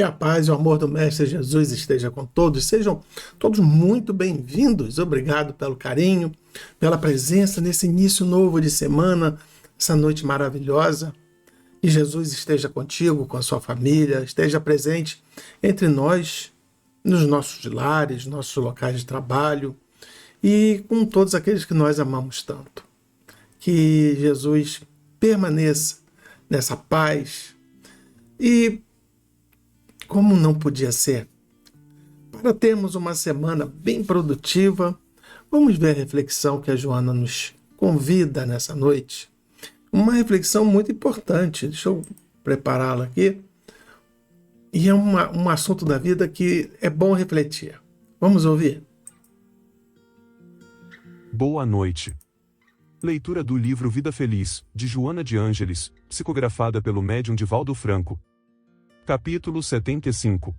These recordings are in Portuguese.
Que a paz e o amor do Mestre Jesus esteja com todos. Sejam todos muito bem-vindos. Obrigado pelo carinho, pela presença nesse início novo de semana, essa noite maravilhosa. Que Jesus esteja contigo, com a sua família, esteja presente entre nós, nos nossos lares, nossos locais de trabalho e com todos aqueles que nós amamos tanto. Que Jesus permaneça nessa paz e, como não podia ser, para termos uma semana bem produtiva, vamos ver a reflexão que a Joana nos convida nessa noite. Uma reflexão muito importante, deixa eu prepará-la aqui. E é um assunto da vida que é bom refletir. Vamos ouvir? Boa noite. Leitura do livro Vida Feliz, de Joana de Ângeles, psicografada pelo médium Divaldo Franco. Capítulo 75.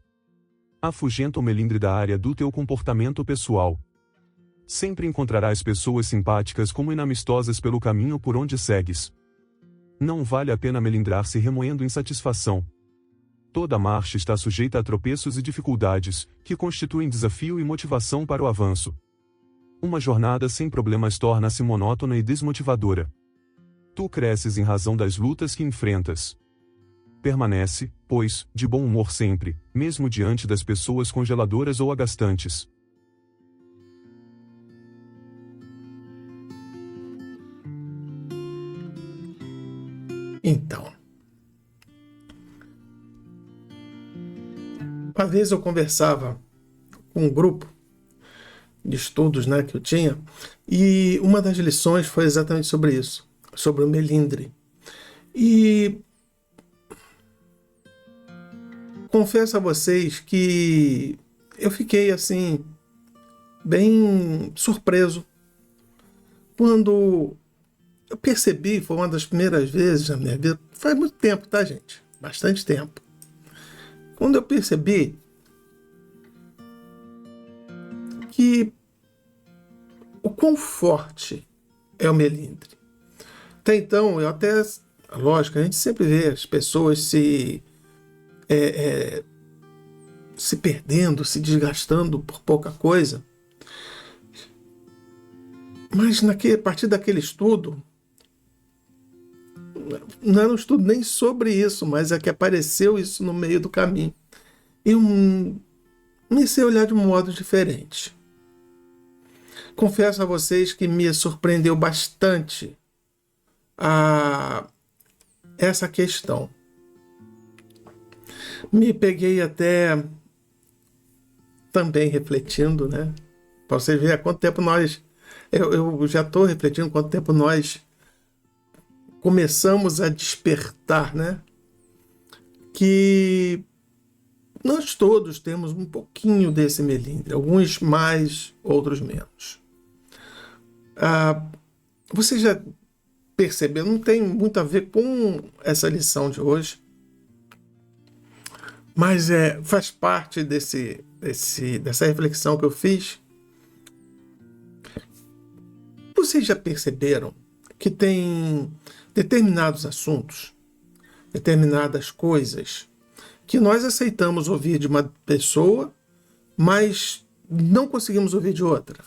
Afugenta o melindre da área do teu comportamento pessoal. Sempre encontrarás pessoas simpáticas como inamistosas pelo caminho por onde segues. Não vale a pena melindrar-se remoendo insatisfação. Toda marcha está sujeita a tropeços e dificuldades, que constituem desafio e motivação para o avanço. Uma jornada sem problemas torna-se monótona e desmotivadora. Tu cresces em razão das lutas que enfrentas. Permanece, pois, de bom humor sempre, mesmo diante das pessoas congeladoras ou agastantes. Então, uma vez eu conversava com um grupo de estudos, que eu tinha, e uma das lições foi exatamente sobre isso, sobre o melindre. E confesso a vocês que eu fiquei assim bem surpreso quando eu percebi, foi uma das primeiras vezes na minha vida, faz muito tempo, tá, gente? Bastante tempo. Quando eu percebi que o quão forte é o melindre. Até então, lógico, a gente sempre vê as pessoas se perdendo, se desgastando por pouca coisa. Mas a partir daquele estudo, não era um estudo nem sobre isso, mas é que apareceu isso no meio do caminho. Eu comecei a olhar de um modo diferente. Confesso a vocês que me surpreendeu bastante essa questão. Me peguei até também refletindo, para vocês verem há quanto tempo eu já estou refletindo quanto tempo nós começamos a despertar, que nós todos temos um pouquinho desse melindre, alguns mais, outros menos. Você já percebeu, não tem muito a ver com essa lição de hoje, mas faz parte dessa reflexão que eu fiz. Vocês já perceberam que tem determinados assuntos, determinadas coisas, que nós aceitamos ouvir de uma pessoa, mas não conseguimos ouvir de outra?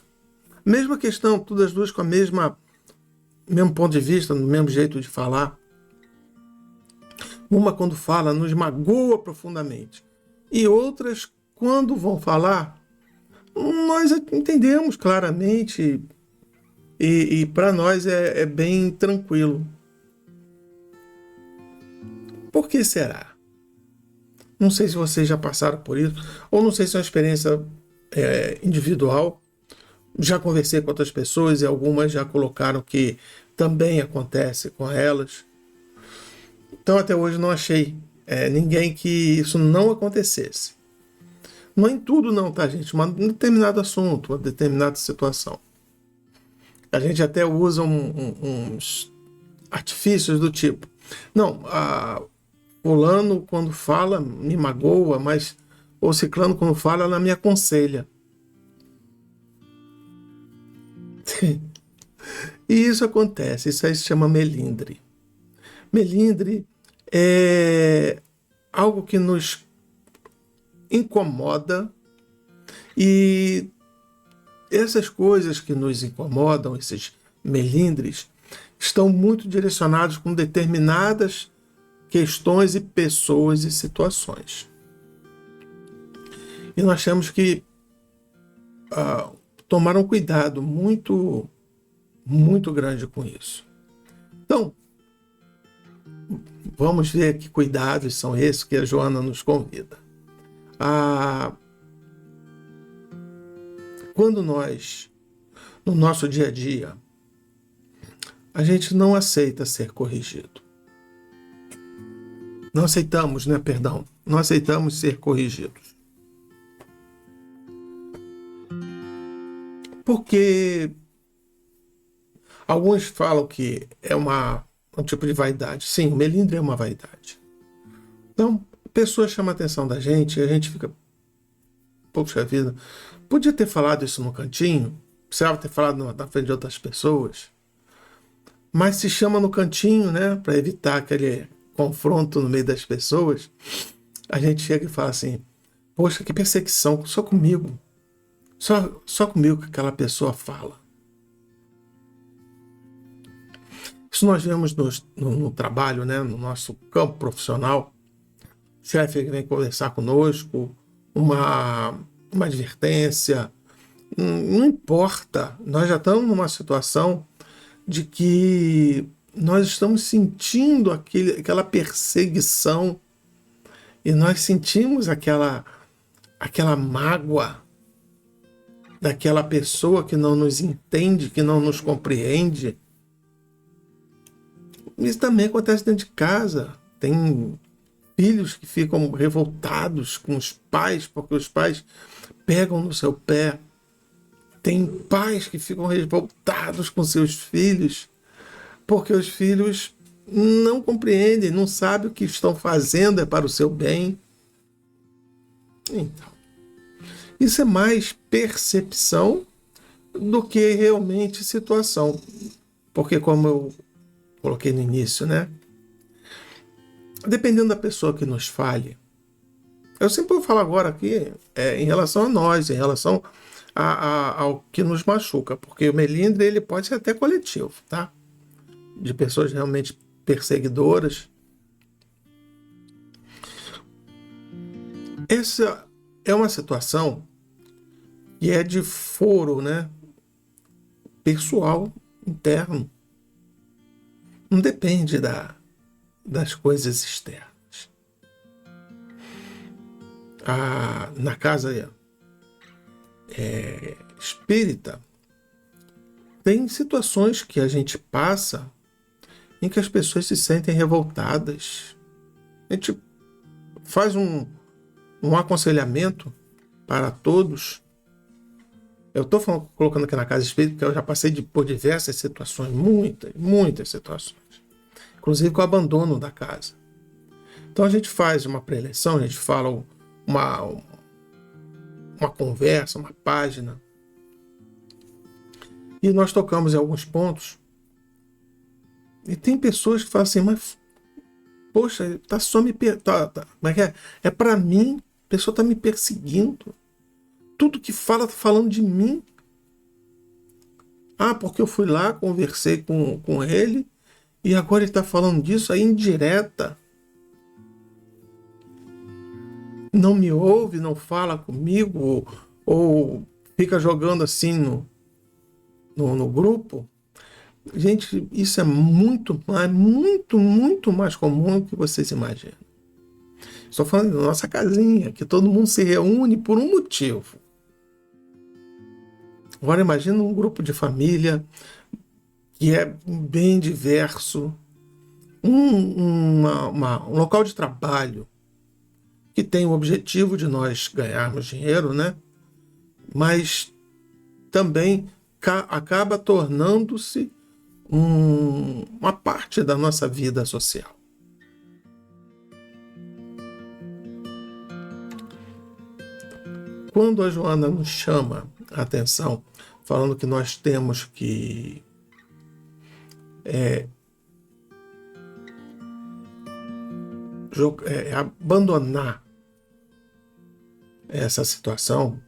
Mesma questão, todas as duas com mesmo ponto de vista, no mesmo jeito de falar. Uma, quando fala, nos magoa profundamente. E outras, quando vão falar, nós entendemos claramente e para nós é bem tranquilo. Por que será? Não sei se vocês já passaram por isso, ou não sei se é uma experiência individual. Já conversei com outras pessoas e algumas já colocaram que também acontece com elas. Então até hoje não achei ninguém que isso não acontecesse. Não é em tudo não, tá, gente? Um determinado assunto, uma determinada situação. A gente até usa uns artifícios do tipo, não, fulano quando fala me magoa, mas o ciclano quando fala ela me aconselha. E isso acontece, isso aí se chama melindre. Melindre é algo que nos incomoda, e essas coisas que nos incomodam, esses melindres, estão muito direcionados com determinadas questões e pessoas e situações. E nós temos que tomar um cuidado muito, muito grande com isso. Então, vamos ver que cuidados são esses que a Joana nos convida. Quando nós, no nosso dia a dia, a gente não aceita ser corrigido. Não aceitamos, não aceitamos ser corrigidos. Porque alguns falam que é um tipo de vaidade. Sim, o melindre é uma vaidade. Então, a pessoa chama a atenção da gente e a gente fica, poxa vida, podia ter falado isso no cantinho, precisava ter falado na frente de outras pessoas, mas se chama no cantinho, né, para evitar aquele confronto no meio das pessoas. A gente chega e fala assim, poxa, que perseguição, só comigo. Só comigo que aquela pessoa fala. Isso nós vemos no trabalho, né, no nosso campo profissional. O chefe vem conversar conosco, uma advertência, não importa, nós já estamos numa situação de que nós estamos sentindo aquela perseguição e nós sentimos aquela mágoa daquela pessoa que não nos entende, que não nos compreende. Isso também acontece dentro de casa. Tem filhos que ficam revoltados com os pais porque os pais pegam no seu pé. Tem pais que ficam revoltados com seus filhos porque os filhos não compreendem, não sabem o que estão fazendo é para o seu bem. Então, isso é mais percepção do que realmente situação. Porque, como eu coloquei no início, né? Dependendo da pessoa que nos fale, eu sempre vou falar agora aqui em relação a nós, em relação ao que nos machuca, porque o melindre ele pode ser até coletivo, tá? De pessoas realmente perseguidoras. Essa é uma situação que é de foro, né? Pessoal, interno. Não depende das coisas externas. Na casa espírita, tem situações que a gente passa em que as pessoas se sentem revoltadas. A gente faz um aconselhamento para todos. Eu estou colocando aqui na casa espírita porque eu já passei por diversas situações, muitas situações, inclusive com o abandono da casa. Então a gente faz uma pré-eleição, a gente fala uma conversa, uma página, e nós tocamos em alguns pontos. E tem pessoas que falam assim, mas poxa, tá só me como é que é? É para mim, a pessoa está me perseguindo. Tudo que fala, tá falando de mim. Porque eu fui lá, conversei com ele, e agora ele está falando disso, aí indireta. Não me ouve, não fala comigo, ou fica jogando assim no grupo. Gente, isso é muito mais comum do que vocês imaginam. Estou falando da nossa casinha, que todo mundo se reúne por um motivo. Agora imagina um grupo de família que é bem diverso, um local de trabalho que tem o objetivo de nós ganharmos dinheiro, né? Mas também acaba tornando-se uma parte da nossa vida social. Quando a Joana nos chama a atenção, falando que nós temos que abandonar essa situação,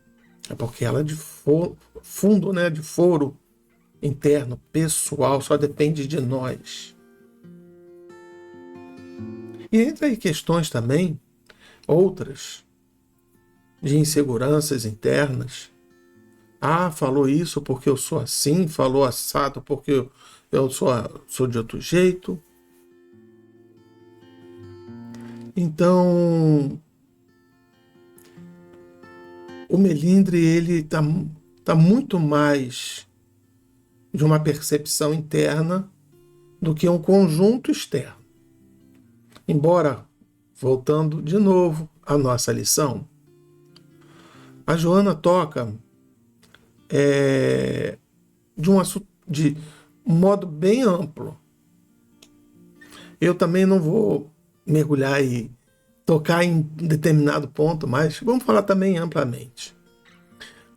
é porque ela é de fundo, né, de foro interno, pessoal, só depende de nós. E entra aí questões também, outras, de inseguranças internas. Ah, falou isso porque eu sou assim, falou assado porque eu sou de outro jeito. Então, o melindre, ele tá muito mais de uma percepção interna do que um conjunto externo. Embora, voltando de novo à nossa lição, a Joana toca de um modo bem amplo. Eu também não vou mergulhar e tocar em determinado ponto, mas vamos falar também amplamente.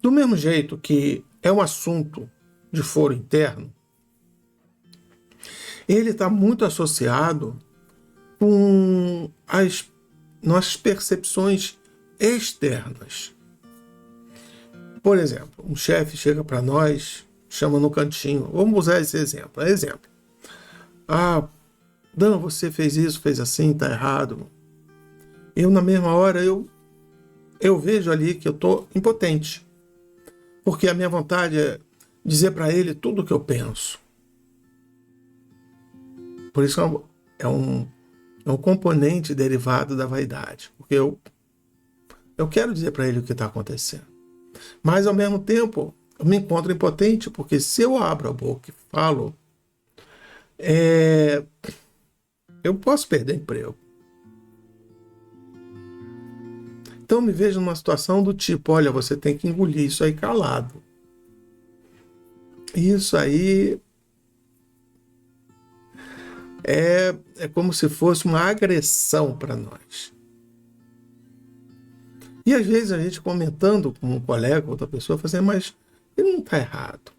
Do mesmo jeito que é um assunto de foro interno, ele está muito associado com as nossas percepções externas. Por exemplo, um chefe chega para nós, chama no cantinho. Vamos usar esse exemplo. Ah, Dan, você fez isso, fez assim, tá errado. Eu, na mesma hora, eu vejo ali que eu tô impotente. Porque a minha vontade é dizer para ele tudo o que eu penso. Por isso é um componente derivado da vaidade. Porque eu quero dizer para ele o que está acontecendo. Mas, ao mesmo tempo, eu me encontro impotente, porque se eu abro a boca e falo, eu posso perder emprego. Então, me vejo numa situação do tipo, olha, você tem que engolir isso aí calado. Isso aí é como se fosse uma agressão para nós. E às vezes a gente comentando com um colega, outra pessoa, fazendo, mas ele não está errado.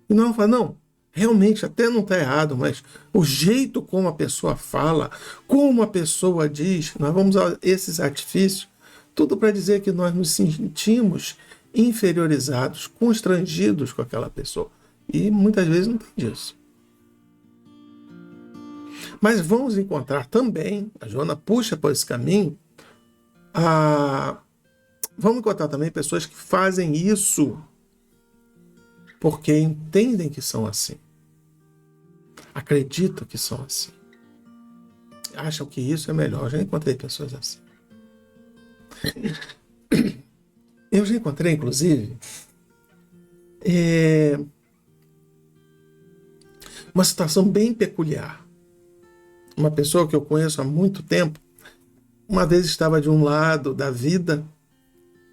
E nós fala, não, realmente até não está errado, mas o jeito como a pessoa fala, como a pessoa diz, nós vamos a esses artifícios, tudo para dizer que nós nos sentimos inferiorizados, constrangidos com aquela pessoa. E muitas vezes não tem disso. Mas vamos encontrar também, a Joana puxa por esse caminho, vamos encontrar também pessoas que fazem isso porque entendem que são assim. Acreditam que são assim. Acham que isso é melhor. Eu já encontrei pessoas assim. Eu já encontrei, inclusive, uma situação bem peculiar. Uma pessoa que eu conheço há muito tempo, uma vez estava de um lado da vida,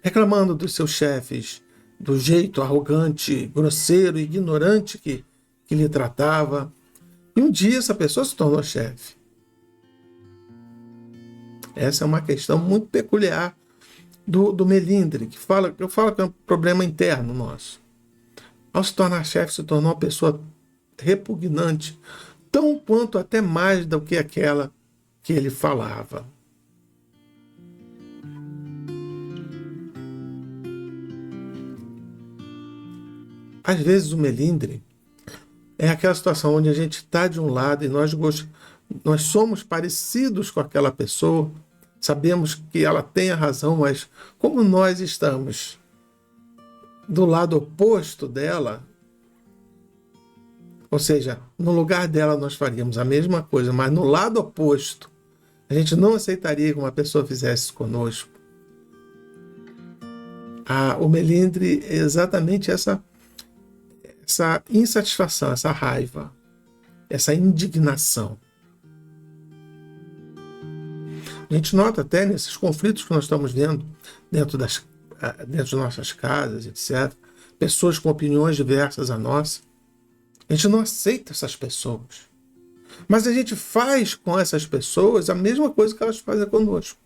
reclamando dos seus chefes, do jeito arrogante, grosseiro e ignorante que lhe tratava. E um dia essa pessoa se tornou chefe. Essa é uma questão muito peculiar do melindre, eu falo que é um problema interno nosso. Ao se tornar chefe, se tornou uma pessoa repugnante, tão quanto até mais do que aquela que ele falava. Às vezes o melindre é aquela situação onde a gente está de um lado e nós somos parecidos com aquela pessoa, sabemos que ela tem a razão, mas como nós estamos do lado oposto dela, ou seja, no lugar dela nós faríamos a mesma coisa, mas no lado oposto, a gente não aceitaria que uma pessoa fizesse isso conosco. O melindre é exatamente essa insatisfação, essa raiva, essa indignação. A gente nota até nesses conflitos que nós estamos vendo dentro de nossas casas, etc. Pessoas com opiniões diversas à nossa. A gente não aceita essas pessoas. Mas a gente faz com essas pessoas a mesma coisa que elas fazem conosco.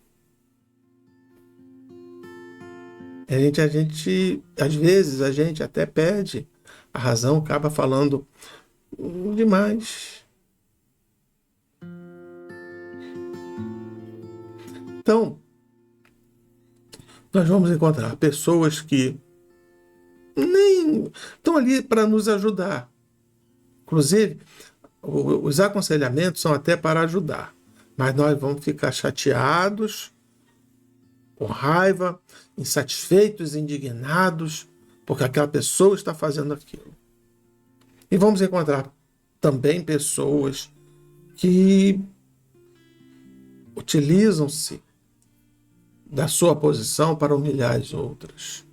Às vezes, a gente até perde a razão, acaba falando demais. Então, nós vamos encontrar pessoas que nem estão ali para nos ajudar. Inclusive, os aconselhamentos são até para ajudar, mas nós vamos ficar chateados, com raiva, insatisfeitos, indignados, porque aquela pessoa está fazendo aquilo. E vamos encontrar também pessoas que utilizam-se da sua posição para humilhar as outras.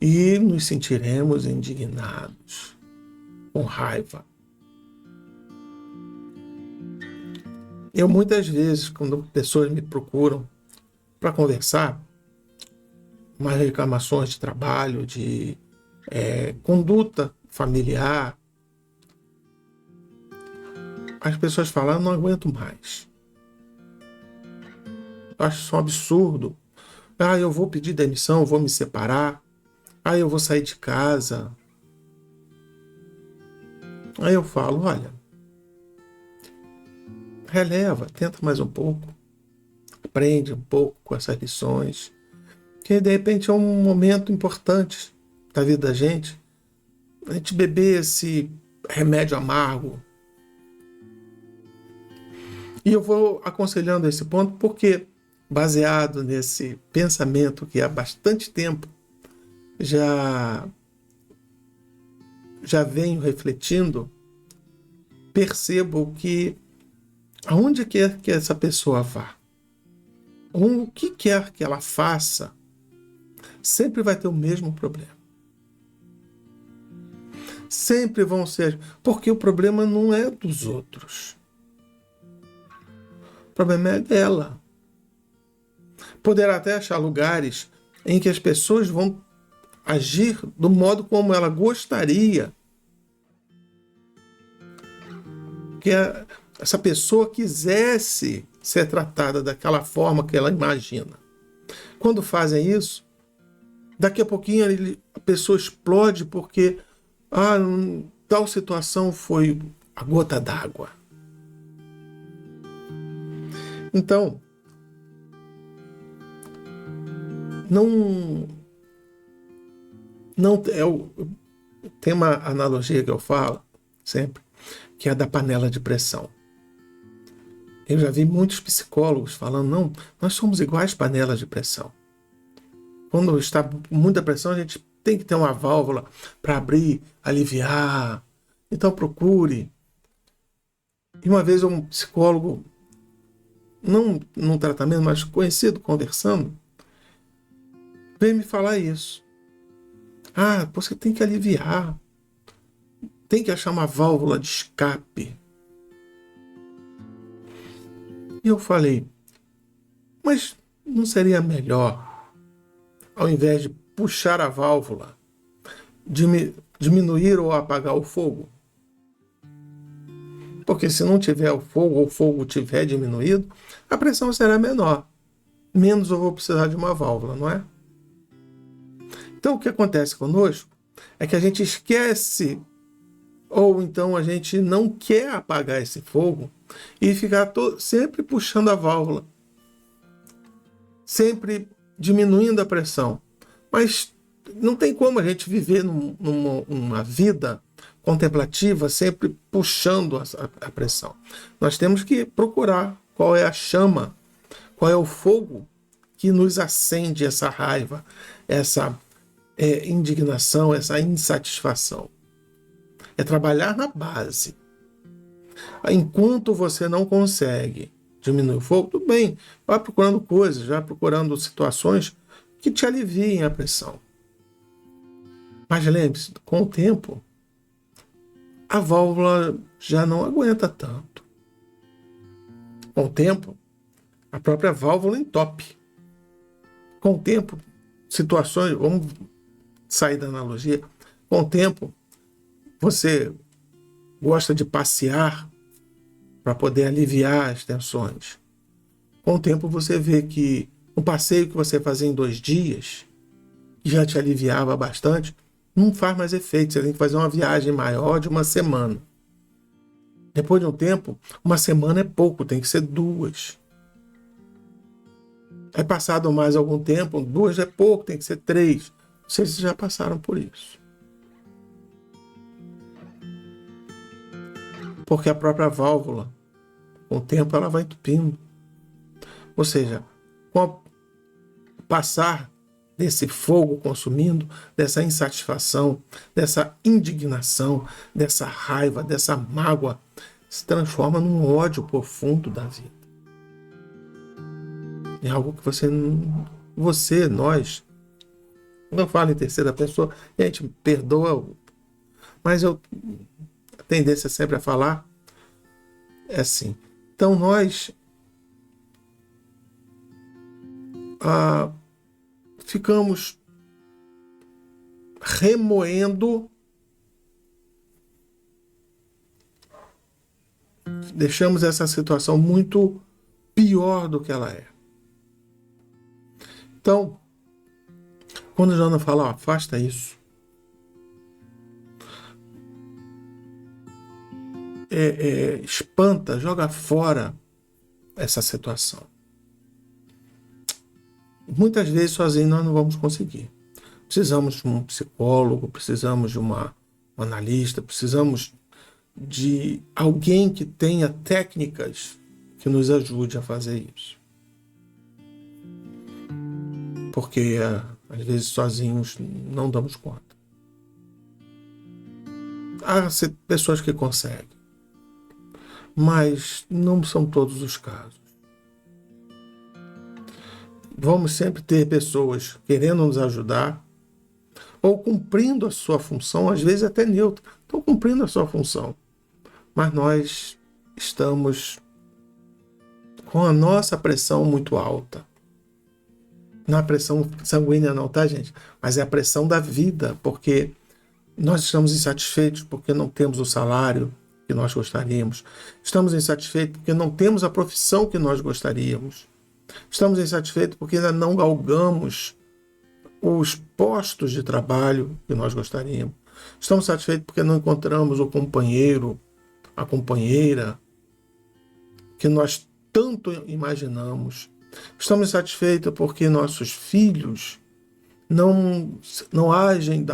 E nos sentiremos indignados, com raiva. Eu muitas vezes, quando pessoas me procuram para conversar, umas reclamações de trabalho, de conduta familiar, as pessoas falam: eu não aguento mais. Eu acho isso um absurdo. Eu vou pedir demissão, eu vou me separar. Eu vou sair de casa. Aí eu falo: olha, releva, tenta mais um pouco. Aprende um pouco com essas lições. Que de repente é um momento importante da vida da gente. A gente beber esse remédio amargo. E eu vou aconselhando esse ponto porque, baseado nesse pensamento que há bastante tempo já venho refletindo, percebo que aonde quer que essa pessoa vá, o que quer que ela faça, sempre vai ter o mesmo problema. Sempre vão ser... Porque o problema não é dos outros. O problema é dela. Poderá até achar lugares em que as pessoas vão agir do modo como ela gostaria que essa pessoa quisesse ser tratada daquela forma que ela imagina. Quando fazem isso, daqui a pouquinho a pessoa explode porque tal situação foi a gota d'água. Então, tem uma analogia que eu falo sempre, que é a da panela de pressão. Eu já vi muitos psicólogos falando: não, nós somos iguais panelas de pressão. Quando está muita pressão, a gente tem que ter uma válvula para abrir, aliviar. Então procure. E uma vez um psicólogo, não num tratamento, mas conhecido, conversando, veio me falar isso. Você tem que aliviar. Tem que achar uma válvula de escape. E eu falei: mas não seria melhor, ao invés de puxar a válvula, diminuir ou apagar o fogo? Porque se não tiver o fogo, ou o fogo tiver diminuído, a pressão será menor. Menos eu vou precisar de uma válvula, não é? Então o que acontece conosco é que a gente esquece, ou então a gente não quer apagar esse fogo e ficar sempre puxando a válvula, sempre diminuindo a pressão. Mas não tem como a gente viver numa vida contemplativa sempre puxando a pressão. Nós temos que procurar qual é a chama, qual é o fogo que nos acende essa raiva, essa indignação, essa insatisfação. É trabalhar na base. Enquanto você não consegue diminuir o fogo, tudo bem, vai procurando coisas, vai procurando situações que te aliviem a pressão. Mas lembre-se, com o tempo, a válvula já não aguenta tanto. Com o tempo, a própria válvula entope. Com o tempo, situações, vamos sair da analogia, com o tempo, você gosta de passear para poder aliviar as tensões. Com o tempo você vê que um passeio que você fazia em 2 dias, que já te aliviava bastante, não faz mais efeito. Você tem que fazer uma viagem maior de 1 semana. Depois de um tempo, 1 semana é pouco, tem que ser 2. É passado mais algum tempo, 2 é pouco, tem que ser 3. Vocês já passaram por isso. Porque a própria válvula, com o tempo, ela vai entupindo. Ou seja, com o passar desse fogo consumindo, dessa insatisfação, dessa indignação, dessa raiva, dessa mágoa, se transforma num ódio profundo da vida. É algo que nós, eu falo em terceira pessoa, e a gente perdoa, mas a tendência sempre a falar é assim. Então nós ficamos remoendo, deixamos essa situação muito pior do que ela é. Então, quando Joana fala, afasta isso, espanta, joga fora essa situação. Muitas vezes sozinho nós não vamos conseguir. Precisamos de um psicólogo, precisamos de um analista, precisamos de alguém que tenha técnicas que nos ajude a fazer isso. Porque às vezes sozinhos não damos conta. Há pessoas que conseguem, mas não são todos os casos. Vamos sempre ter pessoas querendo nos ajudar ou cumprindo a sua função, às vezes até neutra. Estão cumprindo a sua função, mas nós estamos com a nossa pressão muito alta. Não é a pressão sanguínea não, tá, gente? Mas é a pressão da vida, porque nós estamos insatisfeitos porque não temos o salário que nós gostaríamos. Estamos insatisfeitos porque não temos a profissão que nós gostaríamos. Estamos insatisfeitos porque ainda não galgamos os postos de trabalho que nós gostaríamos. Estamos satisfeitos porque não encontramos o companheiro, a companheira que nós tanto imaginamos. Estamos insatisfeitos porque nossos filhos não agem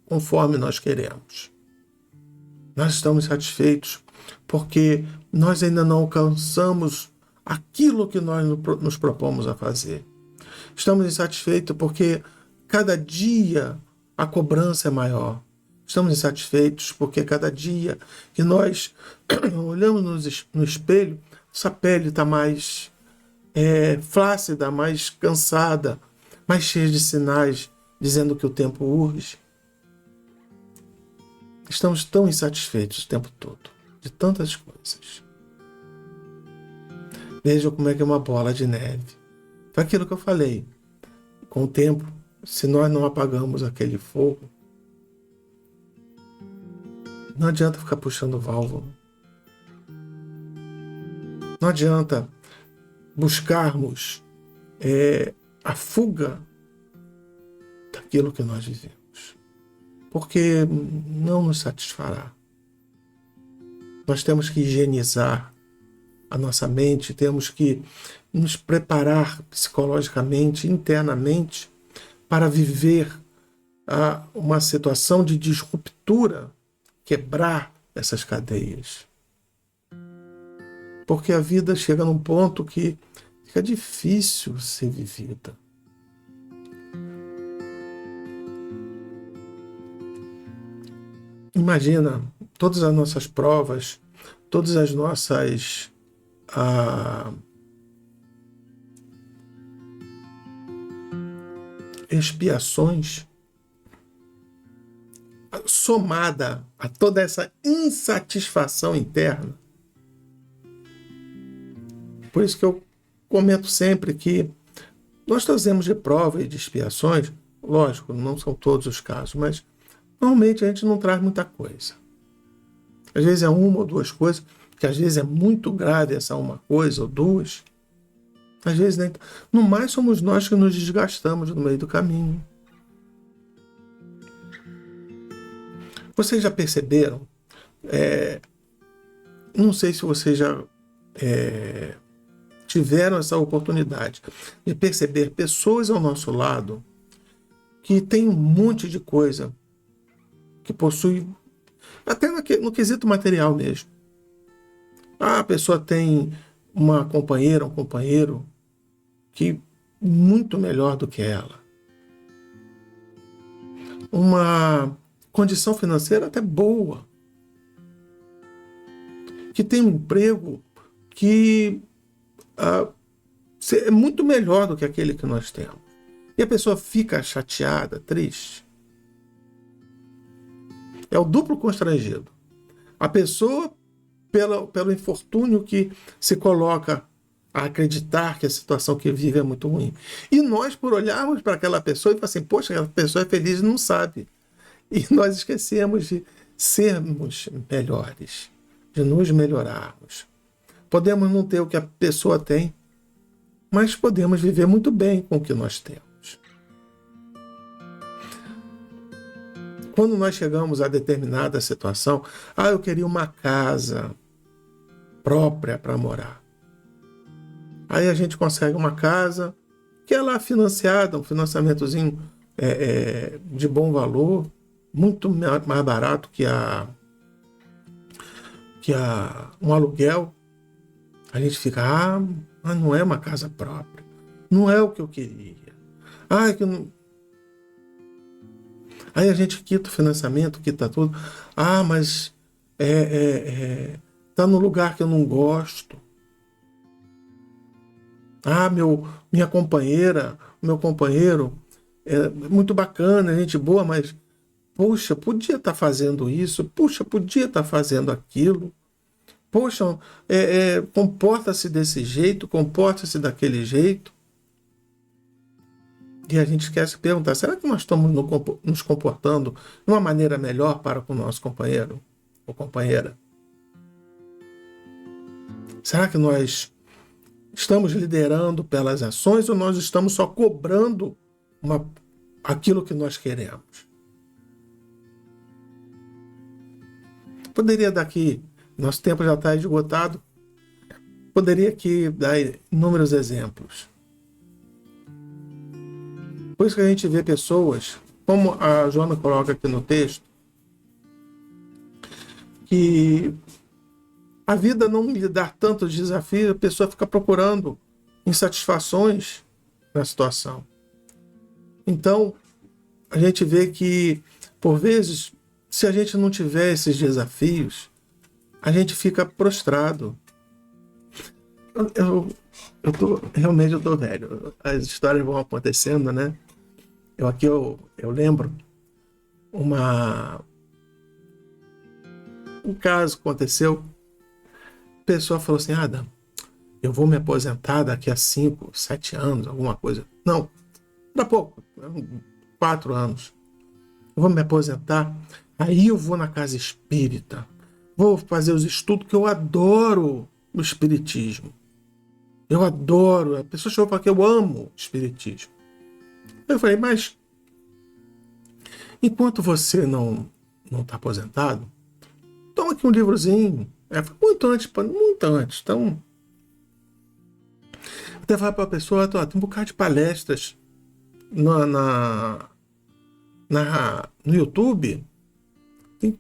conforme nós queremos. Nós estamos insatisfeitos porque nós ainda não alcançamos aquilo que nós nos propomos a fazer. Estamos insatisfeitos porque cada dia a cobrança é maior. Estamos insatisfeitos porque cada dia que nós olhamos no espelho, essa pele está mais flácida, mais cansada, mais cheia de sinais dizendo que o tempo urge. Estamos tão insatisfeitos o tempo todo, de tantas coisas. Vejam como é que é uma bola de neve. Foi aquilo que eu falei. Com o tempo, se nós não apagamos aquele fogo, não adianta ficar puxando válvula. Não adianta buscarmos a fuga daquilo que nós vivemos, porque não nos satisfará. Nós temos que higienizar a nossa mente, temos que nos preparar psicologicamente, internamente, para viver uma situação de disruptura, quebrar essas cadeias. Porque a vida chega num ponto que fica difícil ser vivida. Imagina todas as nossas provas, todas as nossas expiações, somada a toda essa insatisfação interna. Por isso que eu comento sempre que nós trazemos de prova e de expiações, lógico, não são todos os casos, mas normalmente a gente não traz muita coisa. Às vezes é uma ou duas coisas, que às vezes é muito grave essa uma coisa ou duas. Às vezes nem. No mais somos nós que nos desgastamos no meio do caminho. Vocês já perceberam? Não sei se vocês já tiveram essa oportunidade de perceber pessoas ao nosso lado que tem um monte de coisa, que possui, até no quesito material mesmo. A pessoa tem uma companheira, um companheiro que muito melhor do que ela. Uma condição financeira até boa. Que tem um emprego que é muito melhor do que aquele que nós temos. E a pessoa fica chateada, triste. É o duplo constrangido. A pessoa, pelo infortúnio que se coloca a acreditar que a situação que vive é muito ruim. E nós, por olharmos para aquela pessoa e falar assim, poxa, aquela pessoa é feliz e não sabe. E nós esquecemos de sermos melhores, de nos melhorarmos. Podemos não ter o que a pessoa tem, mas podemos viver muito bem com o que nós temos. Quando nós chegamos a determinada situação, eu queria uma casa própria para morar. Aí a gente consegue uma casa que é lá financiada, um financiamentozinho de bom valor, muito mais barato que um aluguel. A gente fica, mas não é uma casa própria. Não é o que eu queria. Que não... Aí a gente quita o financiamento, quita tudo. Mas tá no lugar que eu não gosto. Minha companheira, meu companheiro é muito bacana, gente boa, mas poxa, podia estar fazendo isso, poxa, podia estar fazendo aquilo. Poxa, comporta-se desse jeito, comporta-se daquele jeito. E a gente esquece de perguntar, será que nós estamos nos comportando de uma maneira melhor para com o nosso companheiro ou companheira? Será que nós estamos liderando pelas ações ou nós estamos só cobrando aquilo que nós queremos? Poderia dar aqui, nosso tempo já está esgotado, poderia aqui dar inúmeros exemplos. Por isso que a gente vê pessoas, como a Joana coloca aqui no texto, que a vida não lhe dá tantos desafios, a pessoa fica procurando insatisfações na situação. Então, a gente vê que, por vezes, se a gente não tiver esses desafios, a gente fica prostrado. Realmente eu tô velho. As histórias vão acontecendo, né? Eu lembro um caso que aconteceu. A pessoa falou assim, Adam, eu vou me aposentar daqui a 5, 7 anos, alguma coisa. Não, daqui a pouco, 4 anos. Eu vou me aposentar, aí eu vou na casa espírita. Vou fazer os estudos, que eu adoro o espiritismo. Eu adoro. A pessoa chegou para que eu amo o espiritismo. Eu falei, mas enquanto você não está aposentado, toma aqui um livrozinho. Foi muito antes. Então, até falar para a pessoa, tem um bocado de palestras no YouTube. Tem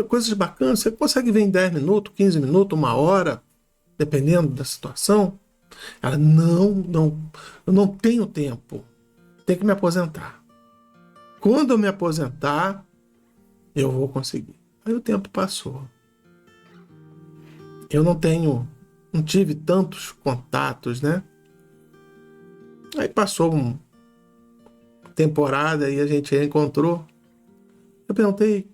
coisas bacanas. Você consegue ver em 10 minutos, 15 minutos, 1 hora, dependendo da situação. Ela, não, eu não tenho tempo. Tenho que me aposentar. Quando eu me aposentar, eu vou conseguir. Aí o tempo passou. Eu não tive tantos contatos, né? Aí passou uma temporada e a gente encontrou. Eu perguntei,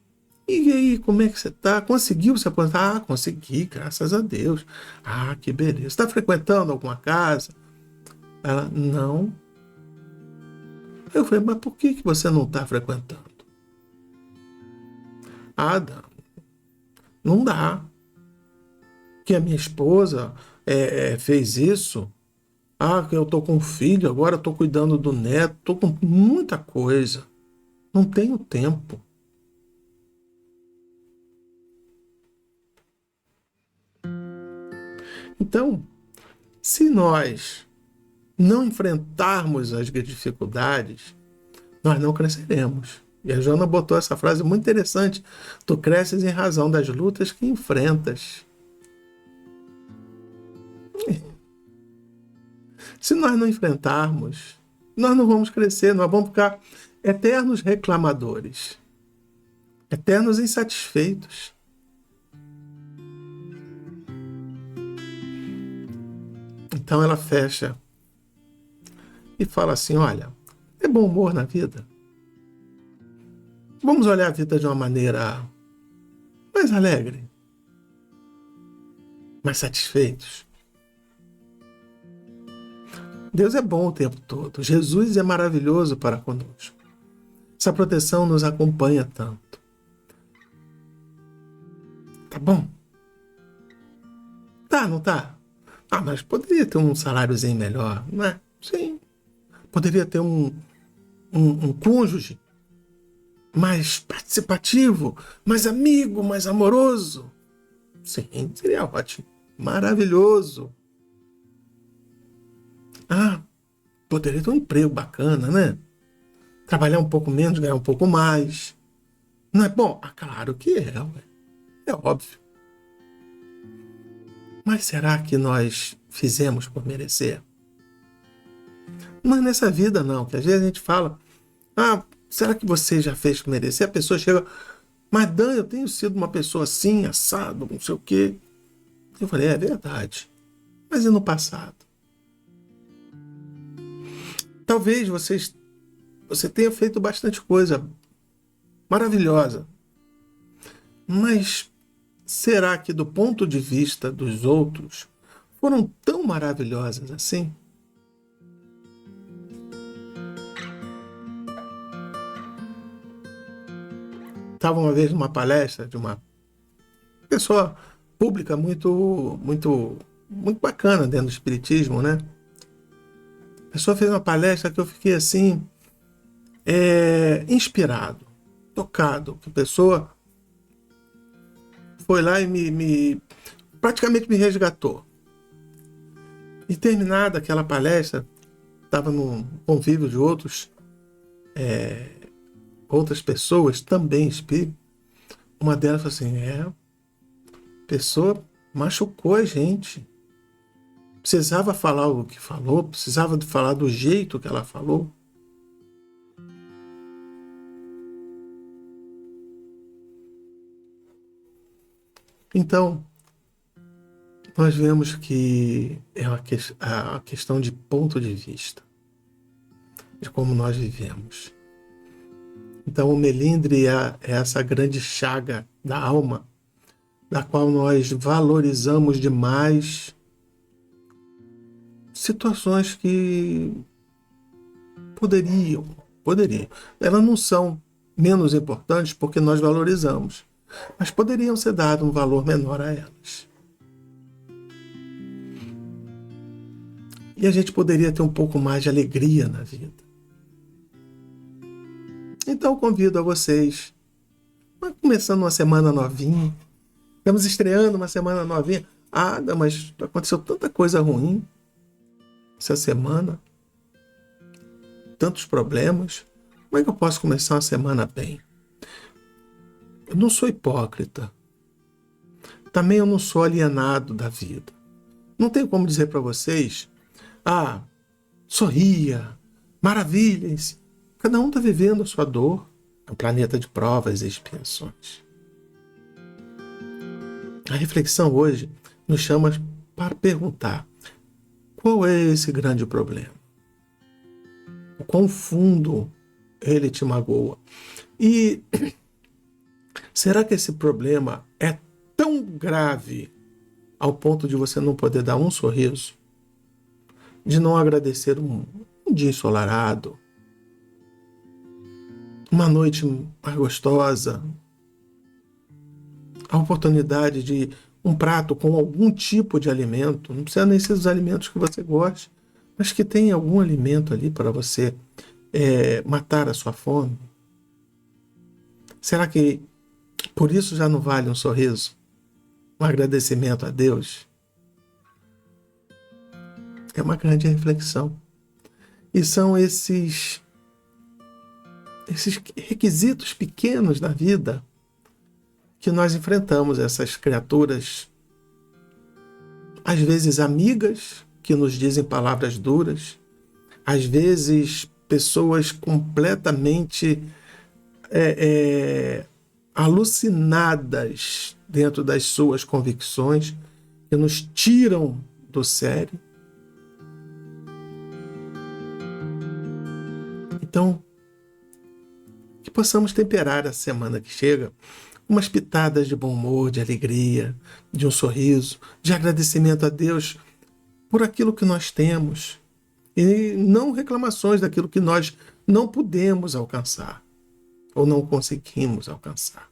e aí, como é que você tá? Conseguiu se aposentar? Consegui, graças a Deus. Que beleza. Você está frequentando alguma casa? Ela, não. Eu falei, mas por que você não está frequentando? Não dá. Que a minha esposa fez isso. Que eu tô com um filho, agora estou cuidando do neto, estou com muita coisa. Não tenho tempo. Então, Se nós não enfrentarmos as dificuldades, nós não cresceremos. E a Joana botou essa frase muito interessante. Tu cresces em razão das lutas que enfrentas. Se nós não enfrentarmos, nós não vamos crescer, nós vamos ficar eternos reclamadores, eternos insatisfeitos. Então ela fecha e fala assim, olha, é bom humor na vida. Vamos olhar a vida de uma maneira mais alegre, mais satisfeitos. Deus é bom o tempo todo. Jesus é maravilhoso para conosco. Essa proteção nos acompanha tanto. Tá bom? Tá, não tá? Ah, mas poderia ter um saláriozinho melhor, não é? Sim. Poderia ter um cônjuge mais participativo, mais amigo, mais amoroso. Sim, seria ótimo. Maravilhoso. Ah, poderia ter um emprego bacana, né? Trabalhar um pouco menos, ganhar um pouco mais. Não é bom? Ah, claro que é, ué. É óbvio. Mas será que nós fizemos por merecer? Não é nessa vida, não. Que às vezes a gente fala, ah, será que você já fez por merecer? A pessoa chega, mas Dan, eu tenho sido uma pessoa assim, assado, não sei o quê. Eu falei, é verdade. Mas e no passado? Talvez você tenha feito bastante coisa maravilhosa. Mas será que do ponto de vista dos outros foram tão maravilhosas assim? Estava uma vez numa palestra de uma pessoa pública muito bacana dentro do espiritismo, né? A pessoa fez uma palestra que eu fiquei assim, inspirado, tocado. A pessoa foi lá e praticamente me resgatou. E terminada aquela palestra, estava num convívio de outras pessoas, também espíritas. Uma delas falou assim, a pessoa machucou a gente. Precisava falar o que falou, precisava falar do jeito que ela falou. Então, nós vemos que é a questão de ponto de vista, de como nós vivemos. Então, o melindre é essa grande chaga da alma, da qual nós valorizamos demais situações que poderiam. Elas não são menos importantes porque nós valorizamos, mas poderiam ser dado um valor menor a elas. E a gente poderia ter um pouco mais de alegria na vida. Então convido a vocês, começando uma semana novinha, estamos estreando uma semana novinha. Ah, mas aconteceu tanta coisa ruim essa semana, tantos problemas. Como é que eu posso começar uma semana bem? Eu não sou hipócrita. Também eu não sou alienado da vida. Não tenho como dizer para vocês, sorria, maravilhem-se. Cada um está vivendo a sua dor. É um planeta de provas e expiações. A reflexão hoje nos chama para perguntar: qual é esse grande problema? O quão fundo ele te magoa? E será que esse problema é tão grave ao ponto de você não poder dar um sorriso? De não agradecer um dia ensolarado? Uma noite mais gostosa? A oportunidade de um prato com algum tipo de alimento? Não precisa nem ser os alimentos que você goste, mas que tenha algum alimento ali para você matar a sua fome? Será que por isso já não vale um sorriso? Um agradecimento a Deus? É uma grande reflexão. E são esses requisitos pequenos da vida que nós enfrentamos, essas criaturas, às vezes amigas, que nos dizem palavras duras, às vezes pessoas completamente alucinadas dentro das suas convicções, que nos tiram do sério. Então, que possamos temperar a semana que chega umas pitadas de bom humor, de alegria, de um sorriso, de agradecimento a Deus por aquilo que nós temos e não reclamações daquilo que nós não pudemos alcançar ou não conseguimos alcançar.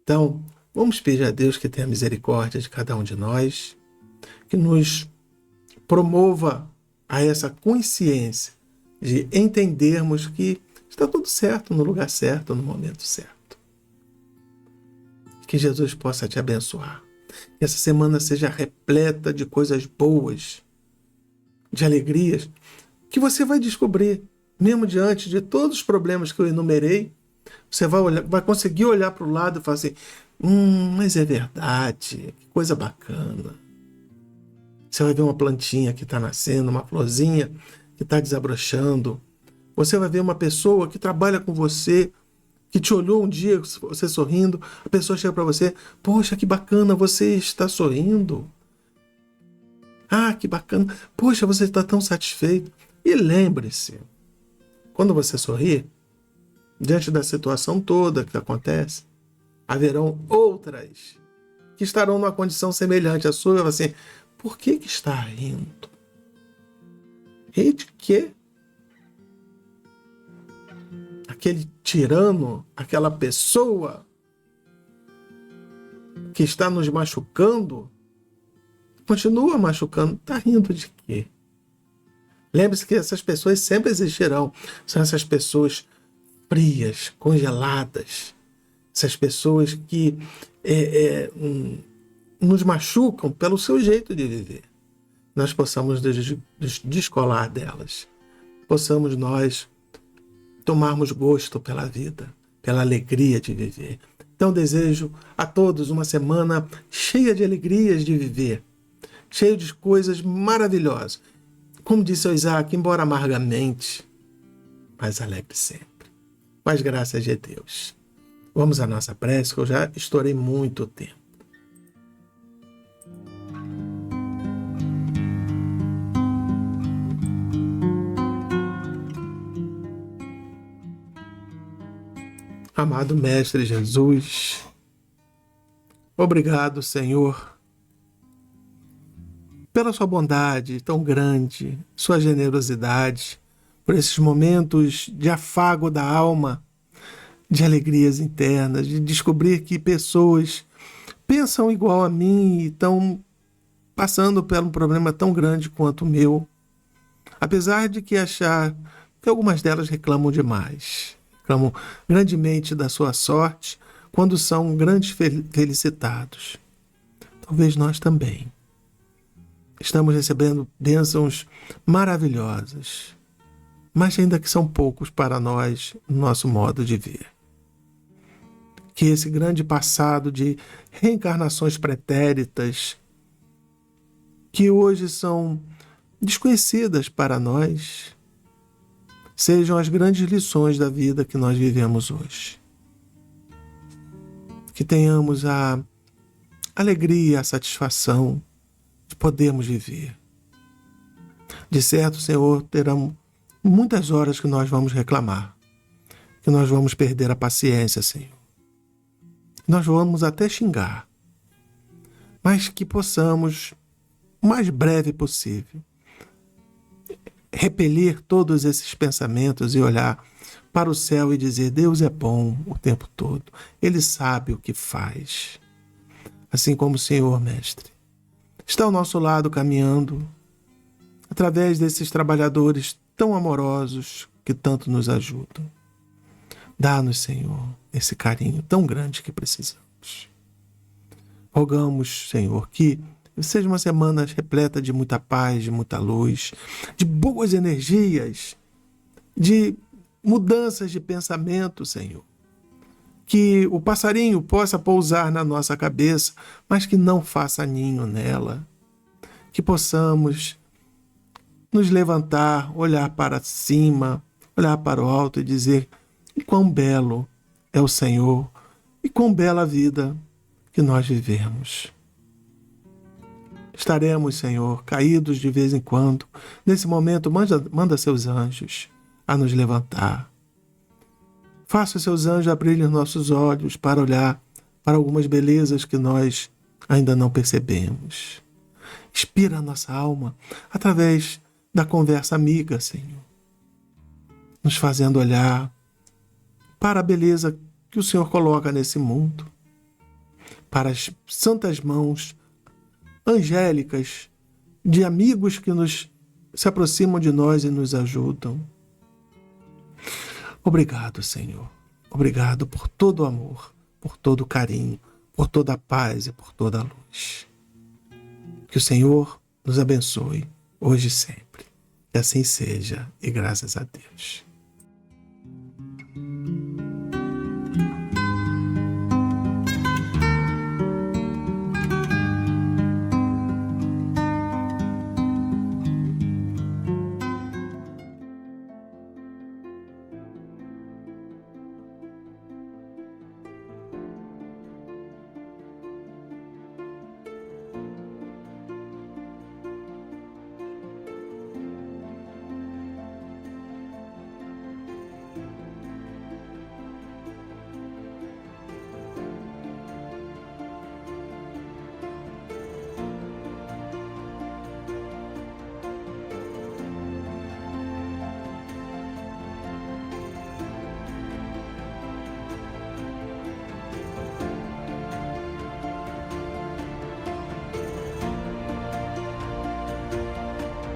Então, vamos pedir a Deus que tenha misericórdia de cada um de nós, que nos promova a essa consciência de entendermos que está tudo certo, no lugar certo, no momento certo. Que Jesus possa te abençoar. Que essa semana seja repleta de coisas boas, de alegrias, que você vai descobrir, mesmo diante de todos os problemas que eu enumerei, você vai conseguir olhar para o lado e falar assim, mas é verdade, que coisa bacana. Você vai ver uma plantinha que está nascendo, uma florzinha que está desabrochando. Você vai ver uma pessoa que trabalha com você, que te olhou um dia, você sorrindo, a pessoa chega para você, poxa, que bacana, você está sorrindo. Ah, que bacana, poxa, você está tão satisfeito. E lembre-se, quando você sorrir, diante da situação toda que acontece, haverão outras que estarão numa condição semelhante à sua, assim, por que está rindo? Rir de quê? Aquele tirano, aquela pessoa que está nos machucando, continua machucando, está rindo de quê? Lembre-se que essas pessoas sempre existirão. São essas pessoas frias, congeladas, essas pessoas que nos machucam pelo seu jeito de viver. Nós possamos nos descolar delas. Possamos nós tomarmos gosto pela vida, pela alegria de viver. Então desejo a todos uma semana cheia de alegrias de viver, cheia de coisas maravilhosas. Como disse o Isaac, embora amargamente, mas alegre sempre. Com as graças de Deus. Vamos à nossa prece, que eu já estourei muito tempo. Amado Mestre Jesus, obrigado, Senhor, pela sua bondade tão grande, sua generosidade, por esses momentos de afago da alma, de alegrias internas, de descobrir que pessoas pensam igual a mim e estão passando por um problema tão grande quanto o meu, apesar de que achar que algumas delas reclamam demais. Reclamam grandemente da sua sorte quando são grandes felicitados. Talvez nós também. Estamos recebendo bênçãos maravilhosas, mas ainda que são poucos para nós, no nosso modo de ver. Que esse grande passado de reencarnações pretéritas, que hoje são desconhecidas para nós, sejam as grandes lições da vida que nós vivemos hoje. Que tenhamos a alegria, a satisfação de podermos viver. De certo, Senhor, terão muitas horas que nós vamos reclamar, que nós vamos perder a paciência, Senhor. Nós vamos até xingar, mas que possamos, o mais breve possível, repelir todos esses pensamentos e olhar para o céu e dizer, Deus é bom o tempo todo, Ele sabe o que faz. Assim como o Senhor, Mestre, está ao nosso lado caminhando, através desses trabalhadores tão amorosos que tanto nos ajudam. Dá-nos, Senhor, esse carinho tão grande que precisamos. Rogamos, Senhor, que seja uma semana repleta de muita paz, de muita luz, de boas energias, de mudanças de pensamento, Senhor. Que o passarinho possa pousar na nossa cabeça, mas que não faça ninho nela. Que possamos nos levantar, olhar para cima, olhar para o alto e dizer quão belo é o Senhor e quão bela a vida que nós vivemos. Estaremos, Senhor, caídos de vez em quando. Nesse momento, manda seus anjos a nos levantar. Faça os seus anjos abrirem os nossos olhos para olhar para algumas belezas que nós ainda não percebemos. Inspira a nossa alma através da conversa amiga, Senhor, nos fazendo olhar para a beleza que o Senhor coloca nesse mundo, para as santas mãos angélicas de amigos que se aproximam de nós e nos ajudam. Obrigado, Senhor. Obrigado por todo o amor, por todo o carinho, por toda a paz e por toda a luz. Que o Senhor nos abençoe hoje e sempre. Que assim seja, e graças a Deus.